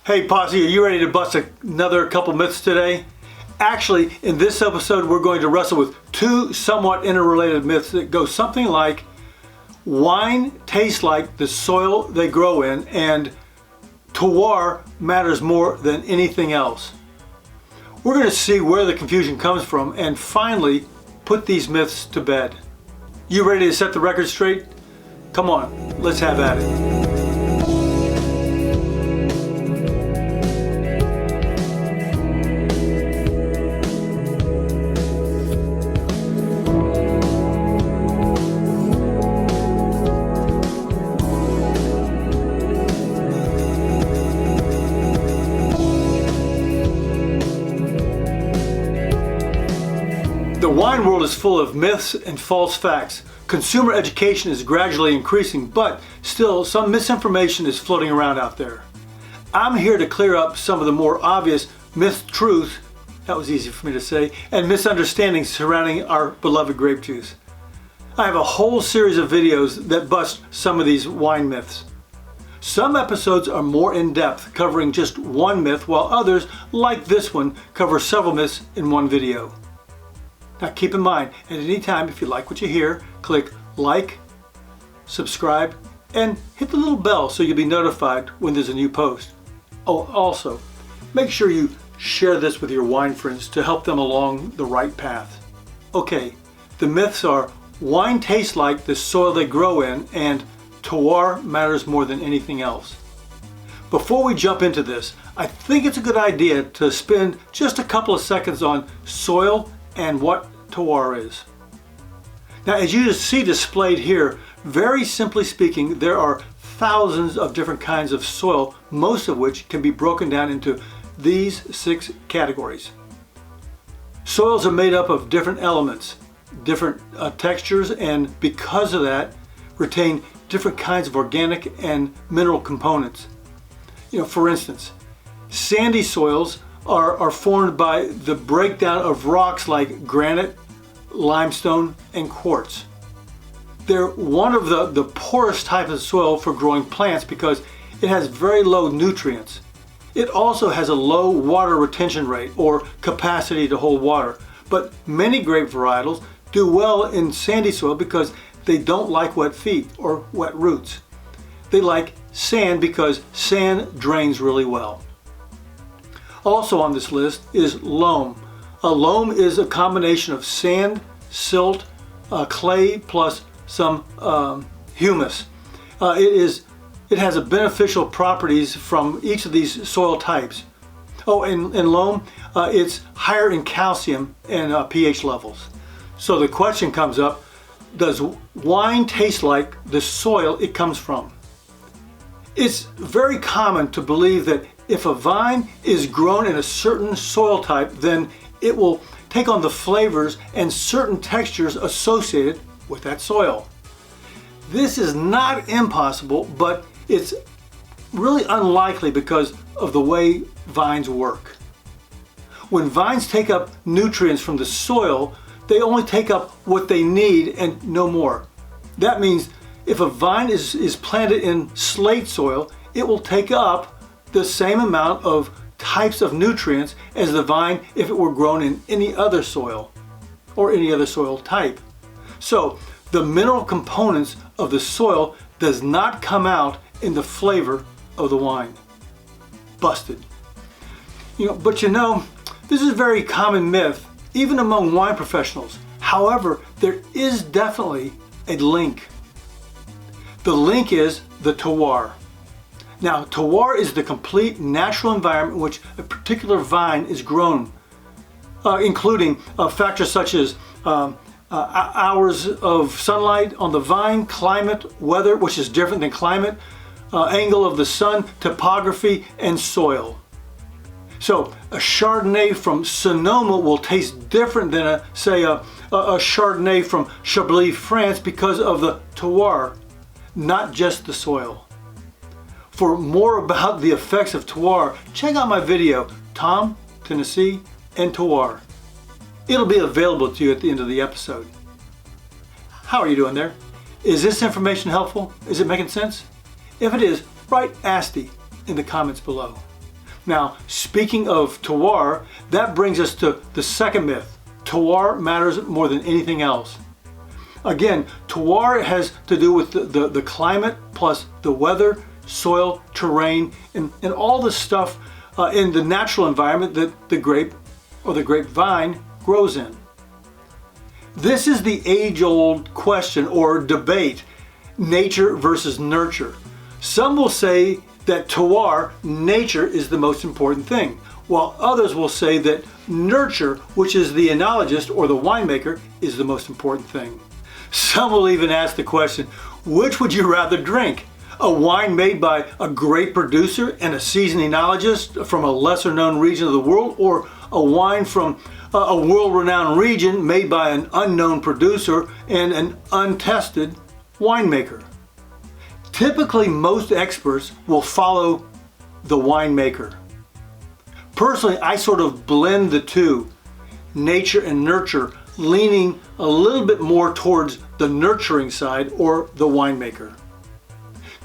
Hey Posse, are you ready to bust another couple myths today? Actually, in this episode, we're going to wrestle with two somewhat interrelated myths that go something like wine tastes like the soil they grow in, and terroir matters more than anything else. We're going to see where the confusion comes from and finally put these myths to bed. You ready to set the record straight? Come on, let's have at it. The wine world is full of myths and false facts. Consumer education is gradually increasing, but still some misinformation is floating around out there. I'm here to clear up some of the more obvious truths, that was easy for me to say, and misunderstandings surrounding our beloved grape juice. I have a whole series of videos that bust some of these wine myths. Some episodes are more in-depth, covering just one myth, while others, like this one, cover several myths in one video. Now keep in mind, at any time, if you like what you hear, click like, subscribe, and hit the little bell so you'll be notified when there's a new post. Oh, also, make sure you share this with your wine friends to help them along the right path. Okay, the myths are wine tastes like the soil they grow in, and terroir matters more than anything else. Before we jump into this, I think it's a good idea to spend just a couple of seconds on soil and what terroir is. Now, as you see displayed here, very simply speaking, there are thousands of different kinds of soil, most of which can be broken down into these 6 categories. Soils are made up of different elements, different textures, and because of that, retain different kinds of organic and mineral components. For instance, sandy soils are formed by the breakdown of rocks like granite, limestone, and quartz. They're one of the poorest types of soil for growing plants because it has very low nutrients. It also has a low water retention rate or capacity to hold water, but many grape varietals do well in sandy soil because they don't like wet feet or wet roots. They like sand because sand drains really well. Also on this list is loam. A loam is a combination of sand, silt, clay, plus some humus. It has beneficial properties from each of these soil types. Oh, and loam, it's higher in calcium and pH levels. So the question comes up, does wine taste like the soil it comes from? It's very common to believe that if a vine is grown in a certain soil type, then it will take on the flavors and certain textures associated with that soil. This is not impossible, but it's really unlikely because of the way vines work. When vines take up nutrients from the soil, they only take up what they need and no more. That means if a vine is planted in slate soil, it will take up the same amount of types of nutrients as the vine if it were grown in any other soil or any other soil type. So the mineral components of the soil does not come out in the flavor of the wine. Busted. But this is a very common myth, even among wine professionals. However, there is definitely a link. The link is the terroir. Now, terroir is the complete natural environment in which a particular vine is grown, including factors such as hours of sunlight on the vine, climate, weather, which is different than climate, angle of the sun, topography, and soil. So a Chardonnay from Sonoma will taste different than a Chardonnay from Chablis, France, because of the terroir, not just the soil. For more about the effects of terroir, check out my video, Tom, Tennessee, and terroir. It'll be available to you at the end of the episode. How are you doing there? Is this information helpful? Is it making sense? If it is, write Asti in the comments below. Now, speaking of terroir, that brings us to the second myth. Terroir matters more than anything else. Again, terroir has to do with the climate plus the weather, soil, terrain, and all the stuff in the natural environment that the grape or the grapevine grows in. This is the age-old question or debate, nature versus nurture. Some will say that terroir, nature, is the most important thing, while others will say that nurture, which is the enologist or the winemaker, is the most important thing. Some will even ask the question, which would you rather drink? A wine made by a great producer and a seasoned enologist from a lesser known region of the world, or a wine from a world-renowned region made by an unknown producer and an untested winemaker? Typically, most experts will follow the winemaker. Personally, I sort of blend the two, nature and nurture, leaning a little bit more towards the nurturing side or the winemaker.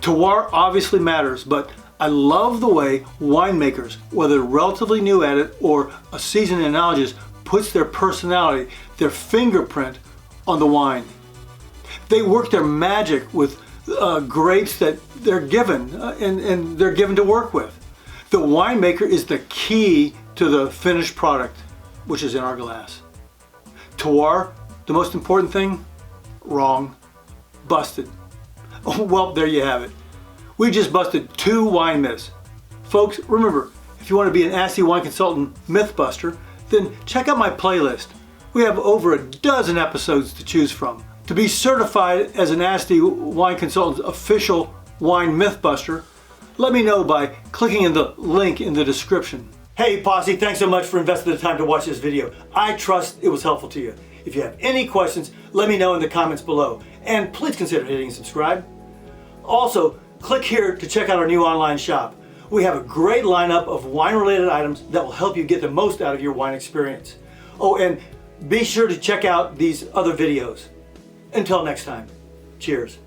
Terroir obviously matters, but I love the way winemakers, whether relatively new at it or a seasoned enologist, puts their personality, their fingerprint on the wine. They work their magic with grapes that they're given and they're given to work with. The winemaker is the key to the finished product, which is in our glass. Terroir, the most important thing? Wrong. Busted. Well, there you have it. We just busted 2 wine myths. Folks, remember, if you want to be an Asti Wine Consultant Mythbuster, then check out my playlist. We have over a dozen episodes to choose from. To be certified as an Asti Wine Consultant's official wine Mythbuster, let me know by clicking in the link in the description. Hey Posse, thanks so much for investing the time to watch this video. I trust it was helpful to you. If you have any questions, let me know in the comments below. And please consider hitting subscribe. Also, click here to check out our new online shop. We have a great lineup of wine-related items that will help you get the most out of your wine experience. Oh, and be sure to check out these other videos. Until next time, cheers.